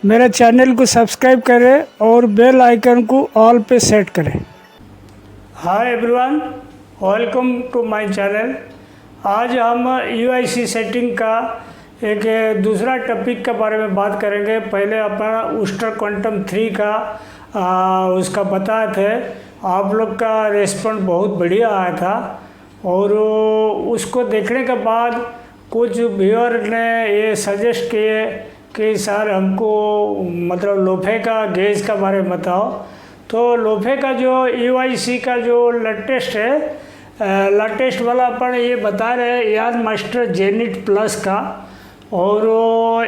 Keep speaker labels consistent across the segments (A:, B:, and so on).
A: मेरे चैनल को सब्सक्राइब करें और बेल आइकन को ऑल पे सेट करें। Hi everyone, welcome to my channel. आज हम यूआईसी सेटिंग का एक दूसरा टॉपिक के बारे में बात करेंगे। पहले अपना ऊस्टर क्वांटम 3 का उसका बताए थे। आप लोग का रेस्पॉन्स बहुत बढ़िया आया था और उसको देखने के बाद कुछ व्यूअर ने ये सजेस्ट किए कि सर हमको मतलब लोफे का गेज का बारे में बताओ। तो लोफे का जो यूआईसी का जो लेटेस्ट है, लेटेस्ट वाला अपन ये बता रहे हैं यान मास्टर जेनिट प्लस का। और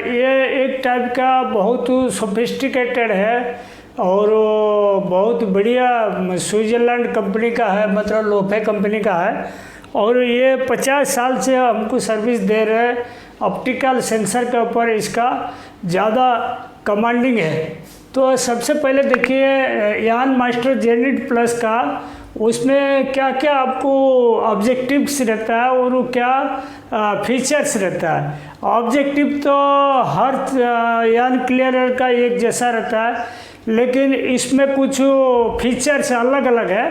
A: ये एक टाइप का बहुत सोफिस्टिकेटेड है और बहुत बढ़िया स्विट्ज़रलैंड कंपनी का है, मतलब लोफे कंपनी का है। और ये 50 साल से हमको सर्विस दे रहे हैं। ऑप्टिकल सेंसर के ऊपर इसका ज़्यादा कमांडिंग है। तो सबसे पहले देखिए यान मास्टर जेनिट प्लस का, उसमें क्या क्या आपको ऑब्जेक्टिव्स रहता है और क्या फीचर्स रहता है। ऑब्जेक्टिव तो हर यान क्लियरर का एक जैसा रहता है, लेकिन इसमें कुछ फीचर्स अलग अलग है।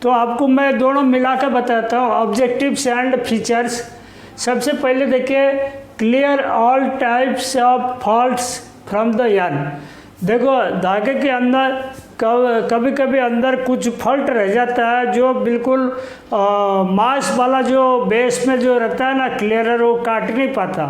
A: तो आपको मैं दोनों मिला कर बताता हूँ, ऑब्जेक्टिव्स एंड फीचर्स। सबसे पहले देखिए clear all types of faults from the यान। देखो धागे के अंदर कभी कभी अंदर कुछ फॉल्ट रह जाता है जो बिल्कुल मास वाला जो बेस में जो रहता है ना क्लियरर, वो काट नहीं पाता।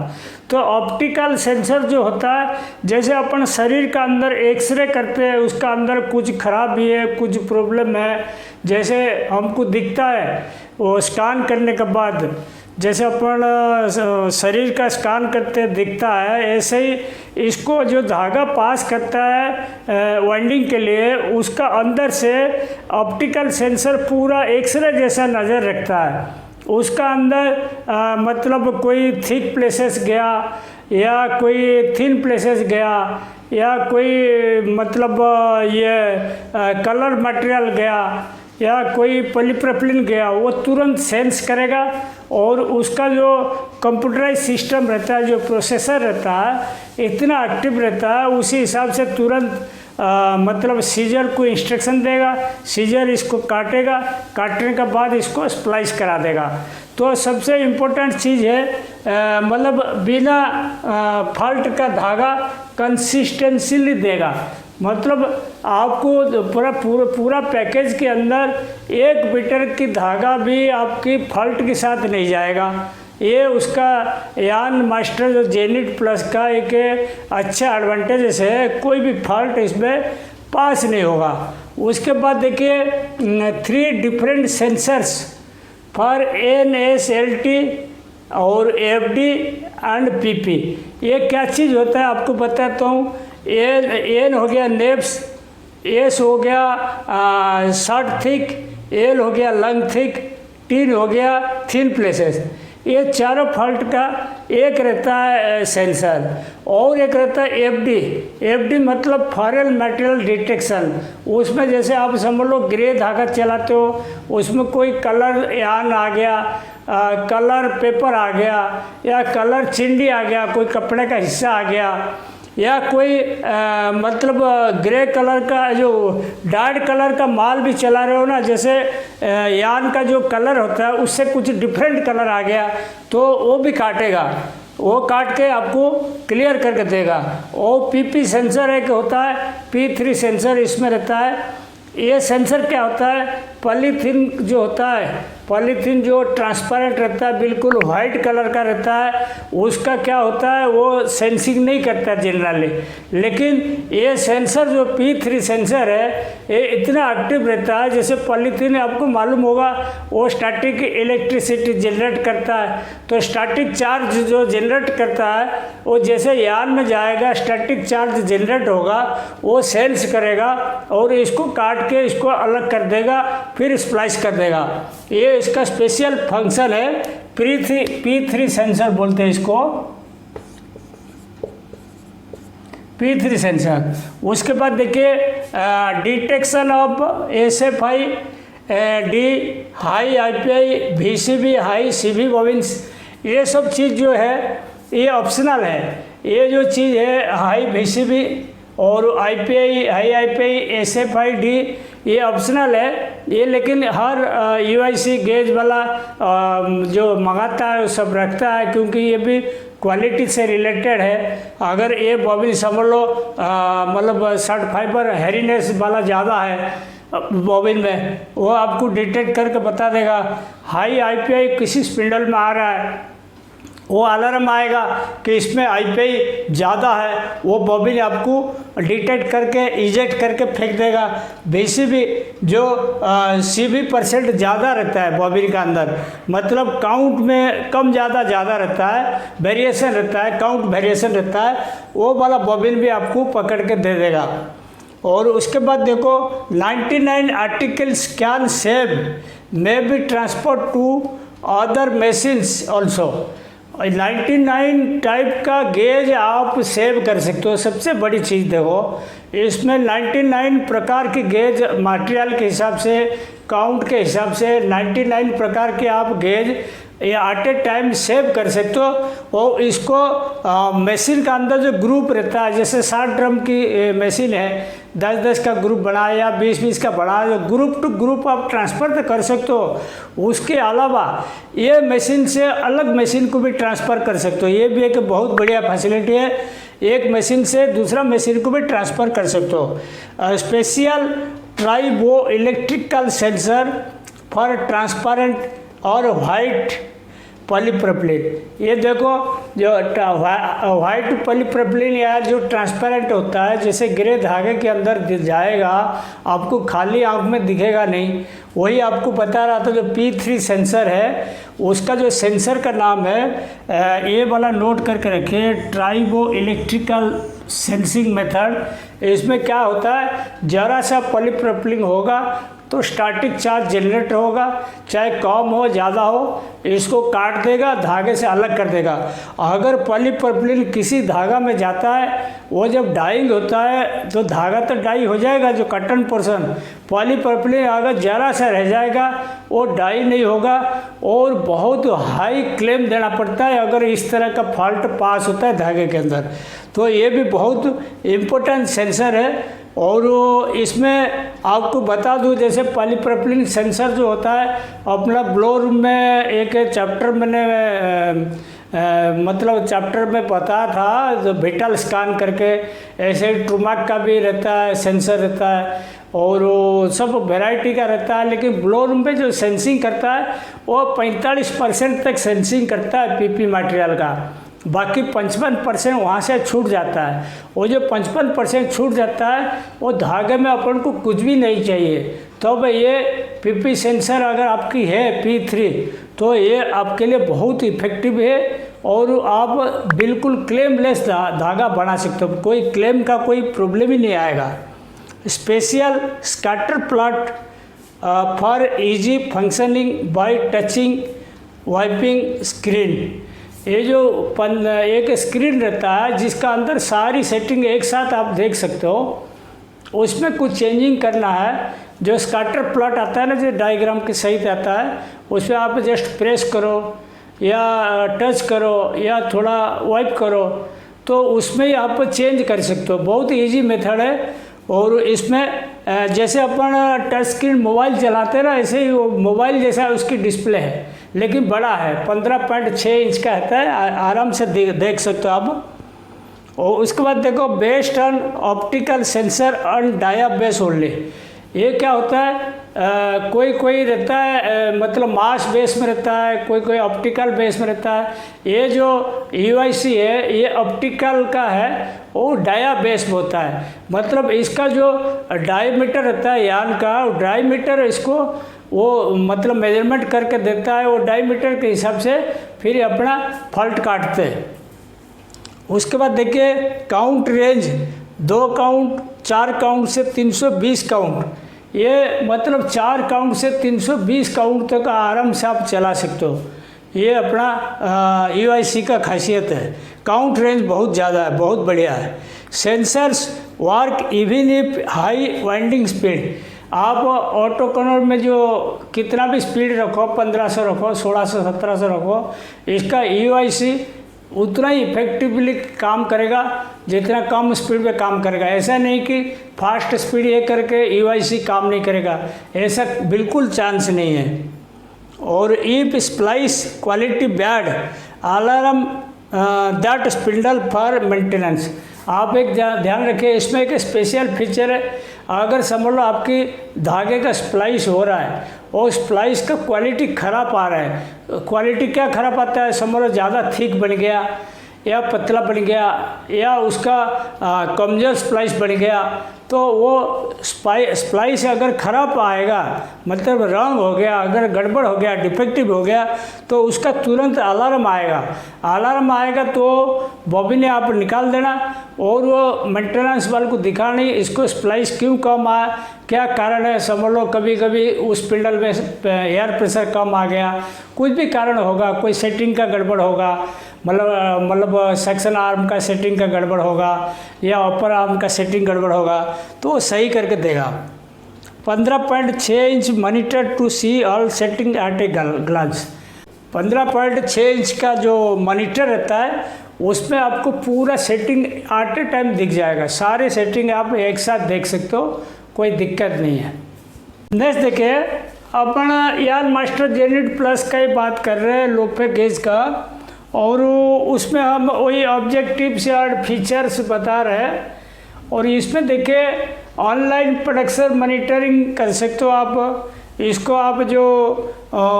A: तो ऑप्टिकल सेंसर जो होता है, जैसे अपन शरीर का अंदर एक्सरे करते हैं, उसका अंदर कुछ खराबी है, कुछ प्रॉब्लम है, जैसे हमको दिखता है वो स्कैन करने के बाद, जैसे अपन शरीर का स्कैन करते दिखता है, ऐसे ही इसको जो धागा पास करता है वाइंडिंग के लिए, उसका अंदर से ऑप्टिकल सेंसर पूरा एक्सरे जैसा नज़र रखता है। उसका अंदर मतलब कोई थिक प्लेसेस गया या कोई थिन प्लेसेस गया या कोई मतलब ये कलर मटेरियल गया या कोई पॉलीप्रोपिलीन गया, वो तुरंत सेंस करेगा। और उसका जो कंप्यूटराइज सिस्टम रहता है, जो प्रोसेसर रहता है, इतना एक्टिव रहता है, उसी हिसाब से तुरंत मतलब सीजर को इंस्ट्रक्शन देगा, सीजर इसको काटेगा, काटने के बाद इसको स्प्लाइस करा देगा। तो सबसे इम्पोर्टेंट चीज़ है मतलब बिना फॉल्ट का धागा कंसिस्टेंसी देगा। मतलब आपको पूरा पैकेज के अंदर 1 मीटर की धागा भी आपकी फॉल्ट के साथ नहीं जाएगा। ये उसका यान मास्टर जो जेनिट प्लस का एक अच्छा एडवांटेज है, कोई भी फॉल्ट इसमें पास नहीं होगा। उसके बाद देखिए 3 डिफरेंट सेंसर्स फॉर NSLT और FD एंड PP। ये क्या चीज़ होता है आपको बताता हूँ। एन हो गया नेप्स, एस हो गया शॉर्ट थिक, एल हो गया लंग थिक, टीन हो गया थिन प्लेसेस। ये चारों फॉल्ट का एक रहता है सेंसर। और एक रहता है FD मतलब फॉरेन मटेरियल डिटेक्शन। उसमें जैसे आप समझ लो ग्रे धागा चलाते हो, उसमें कोई कलर यान आ गया, कलर पेपर आ गया या कलर चिंडी आ गया, कोई कपड़े का हिस्सा आ गया या कोई मतलब ग्रे कलर का जो डार्क कलर का माल भी चला रहे हो ना, जैसे यान का जो कलर होता है उससे कुछ डिफरेंट कलर आ गया, तो वो भी काटेगा, वो काट के आपको क्लियर करके देगा। और PP सेंसर एक होता है, P3 सेंसर इसमें रहता है। ये सेंसर क्या होता है, पॉलीथीन जो होता है, पॉलीथीन जो ट्रांसपेरेंट रहता है, बिल्कुल वाइट कलर का रहता है, उसका क्या होता है वो सेंसिंग नहीं करता जनरली। लेकिन ये सेंसर जो P3 सेंसर है, ये इतना एक्टिव रहता है, जैसे पॉलीथीन आपको मालूम होगा वो स्टैटिक इलेक्ट्रिसिटी जनरेट करता है। तो स्टैटिक चार्ज जो जनरेट करता है, वो जैसे यान में जाएगा स्टैटिक चार्ज जनरेट होगा, वो सेंस करेगा और इसको काट के इसको अलग कर देगा, फिर स्प्लाइस कर देगा। ये इसका स्पेशल फंक्शन है। P3 सेंसर बोलते हैं इसको, P3 सेंसर। उसके बाद देखिए detection of SFI, D high IPI, VCB high CV bobbins, ये सब चीज़ जो है ये ऑप्शनल है। ये जो चीज़ है हाई VCB और IPI, हाई IPI, SFI-D ये ऑप्शनल है ये, लेकिन हर UIC गेज वाला जो मंगाता है वो सब रखता है, क्योंकि ये भी क्वालिटी से रिलेटेड है। अगर ये बॉबिन समझ लो मतलब शॉर्ट फाइबर हैरीनेस वाला ज़्यादा है बॉबिन में, वो आपको डिटेक्ट करके बता देगा। हाई IPI किसी स्पिंडल में आ रहा है, वो अलार्म आएगा कि इसमें IPI ज़्यादा है, वो बॉबिन आपको डिटेक्ट करके इजेक्ट करके फेंक देगा। वैसे भी जो CV% ज़्यादा रहता है बॉबिन का अंदर, मतलब काउंट में कम ज़्यादा रहता है, वेरिएशन रहता है, काउंट वेरिएशन रहता है, वो वाला बॉबिन भी आपको पकड़ के दे देगा। और उसके बाद देखो 99 articles can save may be transport to other machines also. 99 type का गेज आप सेव कर सकते हो। सबसे बड़ी चीज़ देखो, इसमें 99 प्रकार की गेज मटेरियल के हिसाब से, काउंट के हिसाब से 99 प्रकार के आप गेज ये एट ए टाइम सेव कर सकते हो। और इसको मशीन का अंदर जो ग्रुप रहता है, जैसे 60 ड्रम की मशीन है, 10-10 का ग्रुप बनाया या 20-20 का बनाया, ग्रुप टू ग्रुप आप ट्रांसफ़र तो कर सकते हो। उसके अलावा ये मशीन से अलग मशीन को भी ट्रांसफ़र कर सकते हो। ये भी एक बहुत बढ़िया फैसिलिटी है, एक मशीन से दूसरा मशीन को भी ट्रांसफ़र कर सकते हो। Special tribo electrical sensor for transparent और वाइट पॉलीप्रोपिलीन। ये देखो जो वाइट पॉलीप्रोपिलीन या जो ट्रांसपेरेंट होता है, जैसे ग्रे धागे के अंदर जाएगा, आपको खाली आंख में दिखेगा नहीं, वही आपको बता रहा था। जो P3 सेंसर है, उसका जो सेंसर का नाम है, ये वाला नोट करके रखिए, ट्राइबो इलेक्ट्रिकल सेंसिंग मेथड। इसमें क्या होता है, ज़रा सा पॉलीप्रोपिलीन होगा तो स्टैटिक चार्ज जनरेट होगा, चाहे कम हो ज़्यादा हो, इसको काट देगा, धागे से अलग कर देगा। अगर पॉलीप्रोपिलीन किसी धागा में जाता है, वो जब डाइंग होता है तो धागा तो डाई हो जाएगा, जो कॉटन पोर्शन। पॉलीप्रोपिलीन अगर ज़रा सा रह जाएगा, वो डाई नहीं होगा, और बहुत हाई क्लेम देना पड़ता है अगर इस तरह का फॉल्ट पास होता है धागे के अंदर। तो ये भी बहुत इम्पोर्टेंट सेंसर है। और इसमें आपको बता दूं, जैसे पॉलीप्रोपिलीन सेंसर जो होता है, अपना ब्लो रूम में एक चैप्टर मैंने मतलब चैप्टर में बताया था, जो विटल स्कैन करके, ऐसे ट्रूमैक का भी रहता है, सेंसर रहता है, और वो सब वैरायटी का रहता है। लेकिन ब्लो रूम पे जो सेंसिंग करता है, वो 45% तक सेंसिंग करता है PP मटेरियल का, बाकी 55% वहाँ से छूट जाता है। वो जो 55% छूट जाता है, वो धागे में अपन को कुछ भी नहीं चाहिए। तो भाई ये PP सेंसर अगर आपकी है P3, तो ये आपके लिए बहुत इफेक्टिव है, और आप बिल्कुल क्लेमलेस धागा बना सकते हो। कोई क्लेम का कोई प्रॉब्लम ही नहीं आएगा। Special scatter plot for easy functioning bye touching wiping screen. ये जो एक स्क्रीन रहता है, जिसका अंदर सारी सेटिंग एक साथ आप देख सकते हो, उसमें कुछ चेंजिंग करना है। जो स्कैटर प्लॉट आता है ना, जो डायग्राम के सहित आता है, उसमें आप जस्ट प्रेस करो या टच करो या थोड़ा वाइप करो, तो उसमें ही आप चेंज कर सकते हो। बहुत इजी मेथड है। और इसमें जैसे अपन टच स्क्रीन मोबाइल चलाते हैं ना, ऐसे ही वो मोबाइल जैसा उसकी डिस्प्ले है, लेकिन बड़ा है, 15.6 इंच का रहता है, आराम से देख सकते हो आप। और उसके बाद देखो based on optical sensor on dia base only. ये क्या होता है, कोई रहता है मतलब मास बेस में रहता है, कोई ऑप्टिकल बेस में रहता है। ये जो UIC है, ये ऑप्टिकल का है, वो डाया बेस में होता है। मतलब इसका जो डायमीटर रहता है यान का, डायमीटर इसको वो मतलब मेजरमेंट करके देता है। वो डायमीटर के हिसाब से फिर अपना फॉल्ट काटते हैं। उसके बाद देखिए काउंट रेंज, 2 काउंट, 4 काउंट से 320 काउंट। ये मतलब 4 काउंट से 320 काउंट तक आराम से आप चला सकते हो। ये अपना UIC का खासियत है। काउंट रेंज बहुत ज़्यादा है, बहुत बढ़िया है। Sensors work even if high winding speed. आप ऑटो कनवर्टर में जो कितना भी स्पीड रखो, 1500 रखो, 1600, 1700 रखो, इसका UIC उतना ही इफेक्टिवली काम करेगा जितना कम स्पीड में काम करेगा। ऐसा नहीं कि फास्ट स्पीड ये करके यूआईसी काम नहीं करेगा, ऐसा बिल्कुल चांस नहीं है। और if splice quality bad alarm that spindle for maintenance. आप एक ध्यान रखिए, इसमें एक स्पेशल फीचर है। अगर समझ लो आपकी धागे का स्प्लाइस हो रहा है और स्प्लाइस का क्वालिटी ख़राब आ रहा है, क्वालिटी क्या ख़राब आता है, समझ लो ज़्यादा थिक बन गया या पतला बन गया या उसका कमज़ोर स्प्लाइस बन गया, तो वो स्प्लाइस अगर ख़राब आएगा, मतलब रंग हो गया, अगर गड़बड़ हो गया, डिफेक्टिव हो गया, तो उसका तुरंत अलार्म आएगा। अलार्म आएगा तो बॉबिन आप निकाल देना और वो मेंटेनेंस वाले को दिखानी, इसको स्प्लाइस क्यों कम आया, क्या कारण है। समझ लो कभी कभी उस स्पिंडल में एयर प्रेशर कम आ गया, कुछ भी कारण होगा, कोई सेटिंग का गड़बड़ होगा, मतलब सेक्शन आर्म का सेटिंग का गड़बड़ होगा या अपर आर्म का सेटिंग गड़बड़ होगा, तो वो सही करके देगा। 15.6 inch monitor to see all setting at a glance. 15.6 inch का जो मॉनिटर रहता है उसमें आपको पूरा सेटिंग एट ए टाइम दिख जाएगा, सारे सेटिंग आप एक साथ देख सकते हो, कोई दिक्कत नहीं है। नेक्स्ट देखिए, अपन यान मास्टर जेनिट प्लस का ही बात कर रहे हैं, लो पे गेज का, और उसमें हम वही ऑब्जेक्टिव्स या फीचर्स बता रहे हैं। और इसमें देखिए ऑनलाइन प्रोडक्शन मॉनिटरिंग कर सकते हो आप, इसको आप जो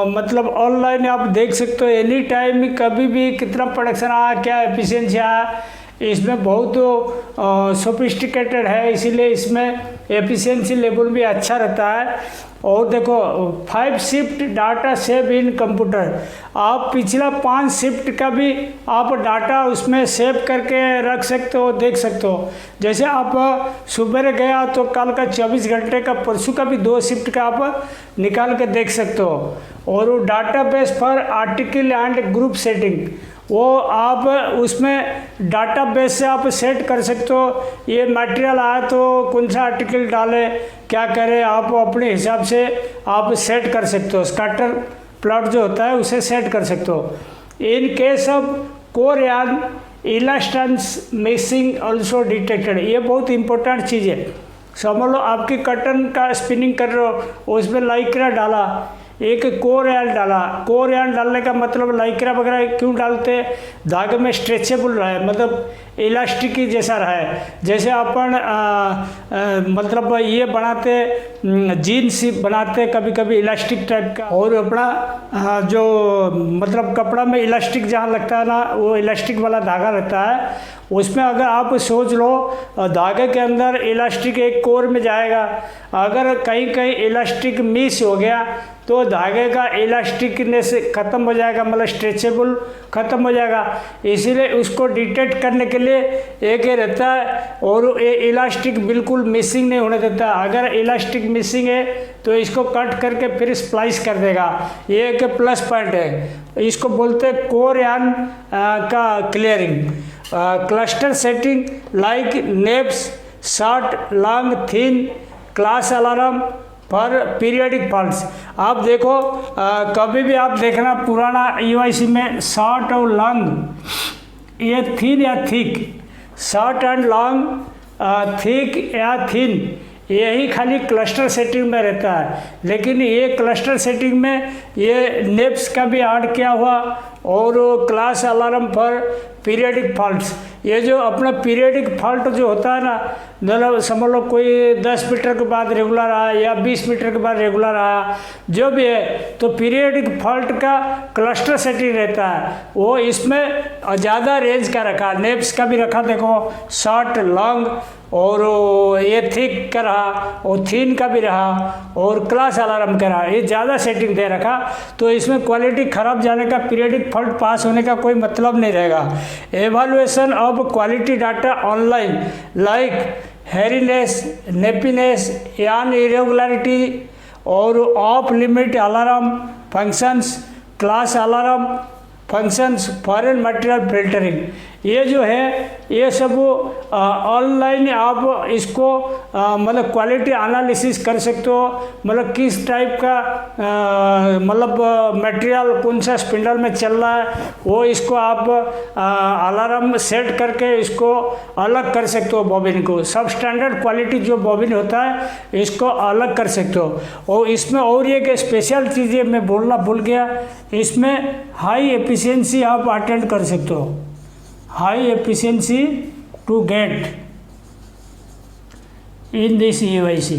A: मतलब ऑनलाइन आप देख सकते हो एनी टाइम, कभी भी कितना प्रोडक्शन आया, क्या एफिशिएंसी आया। इसमें बहुत सोफिस्टिकेटेड है, इसीलिए इसमें एफिशिएंसी लेवल भी अच्छा रहता है। और देखो 5 shift data save in computer, आप पिछला 5 शिफ्ट का भी आप डाटा उसमें सेव करके रख सकते हो, देख सकते हो। जैसे आप सुबह गया तो कल का 24 घंटे का, परसों का भी 2 शिफ्ट का आप निकाल के देख सकते हो। और वो database for article and group setting, वो आप उसमें डाटाबेस से आप सेट कर सकते हो, ये मटेरियल आया तो कौन सा आर्टिकल डाले, क्या करें, आप अपने हिसाब से आप सेट कर सकते हो। स्कैटर प्लॉट जो होता है उसे सेट कर सकते हो। In case of core yarn elastance missing also detected, ये बहुत इंपॉर्टेंट चीज़ है। समझ लो आपकी कटन का स्पिनिंग कर रहे हो, उसमें लाइक्रा डाला, एक कोर यार्न डाला। कोर यार्न डालने का मतलब लाइक्रा वगैरह क्यों डालते, धागे में स्ट्रेचेबल रहे, मतलब इलास्टिक की जैसा रहे। जैसे अपन मतलब ये बनाते जीन्स बनाते कभी कभी इलास्टिक टाइप का, और अपना जो मतलब कपड़ा में इलास्टिक जहाँ लगता है ना, वो इलास्टिक वाला धागा रहता है। उसमें अगर आप सोच लो धागे के अंदर इलास्टिक एक कोर में जाएगा, अगर कहीं कहीं इलास्टिक मिस हो गया तो धागे का इलास्टिकनेस ख़त्म हो जाएगा, मतलब स्ट्रेचेबल ख़त्म हो जाएगा। इसीलिए उसको डिटेक्ट करने के लिए एक ही रहता है, और ये इलास्टिक बिल्कुल मिसिंग नहीं होने देता। अगर इलास्टिक मिसिंग है तो इसको कट करके फिर स्प्लाइस कर देगा, ये एक प्लस पॉइंट है। इसको बोलते हैं कोर यार्न का clearing. Cluster setting like neps short long thin class alarm पर पीरियडिक फॉल्ट्स। आप देखो कभी भी आप देखना पुराना यूआईसी में शॉर्ट और लॉन्ग, ये थिन या thick, short and long, thick या थिन, यही खाली क्लस्टर सेटिंग में रहता है। लेकिन ये क्लस्टर सेटिंग में ये नेप्स का भी ऐड किया हुआ, और क्लास अलार्म पर पीरियडिक फॉल्ट्स, ये जो अपना पीरियडिक फॉल्ट जो होता है ना, मतलब समझ लो कोई 10 मीटर के बाद रेगुलर आया या 20 मीटर के बाद रेगुलर आया, जो भी है, तो पीरियडिक फॉल्ट का क्लस्टर सेटिंग रहता है, वो इसमें ज़्यादा रेंज का रखा, नेप्स का भी रखा, देखो शॉर्ट लॉन्ग, और ये थिक का रहा, और थिन का भी रहा, और क्लास अलार्म का रहा, ये ज़्यादा सेटिंग दे रखा। तो इसमें क्वालिटी ख़राब जाने का, पीरियडिक फॉल्ट पास होने का कोई मतलब नहीं रहेगा। Evaluation of quality data online like hairiness, neppiness, yarn irregularity, और off limit alarm functions, class alarm functions, foreign material filtering, ये जो है ये सब ऑनलाइन आप इसको मतलब क्वालिटी एनालिसिस कर सकते हो, मतलब किस टाइप का मतलब मटेरियल कौन सा स्पिंडल में चल रहा है, वो इसको आप अलार्म सेट करके इसको अलग कर सकते हो। बॉबिन को सब स्टैंडर्ड क्वालिटी जो बॉबिन होता है इसको अलग कर सकते हो। और इसमें और एक स्पेशल चीज़ है, मैं बोलना भूल गया, इसमें हाई एफिशिएंसी आप अटेंड कर सकते हो, high efficiency to get in this UIC।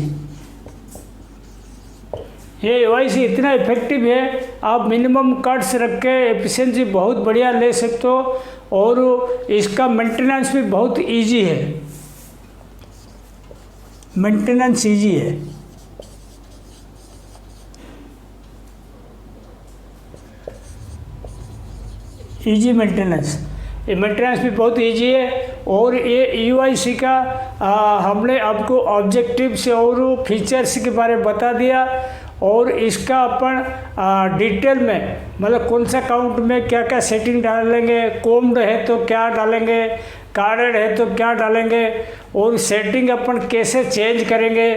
A: ये UIC इतना इफेक्टिव है, आप मिनिमम कट्स रख के एफिशिएंसी बहुत बढ़िया ले सकते हो, और इसका मेंटेनेंस भी बहुत इजी है, मेंटेनेंस इजी है। इजी मेंटेनेंस, ये मेंटेनेंस भी बहुत इजी है। और ये UIC का हमने आपको ऑब्जेक्टिव्स और फीचर्स के बारे में बता दिया, और इसका अपन डिटेल में मतलब कौन सा काउंट में क्या क्या सेटिंग डालेंगे, कोम्ड है तो क्या डालेंगे, कार्डेड है तो क्या डालेंगे, और सेटिंग अपन कैसे चेंज करेंगे,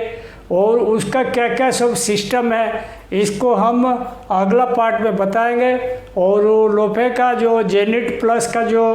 A: और उसका क्या क्या सब सिस्टम है, इसको हम अगला पार्ट में बताएंगे। और लोफे का जो जेनिट प्लस का जो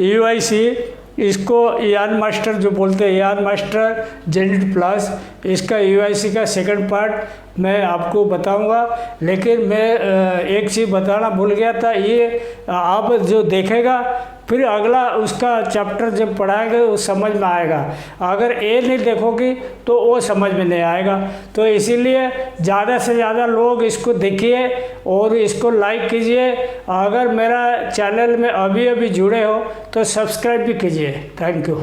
A: UIC, इसको यान मास्टर जो बोलते हैं, यान मास्टर जेनिट प्लस, इसका UIC का सेकंड पार्ट मैं आपको बताऊंगा। लेकिन मैं एक चीज़ बताना भूल गया था, ये आप जो देखेगा फिर अगला उसका चैप्टर जब पढ़ाएंगे वो समझ में आएगा, अगर ये नहीं देखोगी तो वो समझ में नहीं आएगा। तो इसीलिए ज़्यादा से ज़्यादा लोग इसको देखिए और इसको लाइक कीजिए। अगर मेरा चैनल में अभी अभी जुड़े हो तो सब्सक्राइब भी कीजिए। Thank you.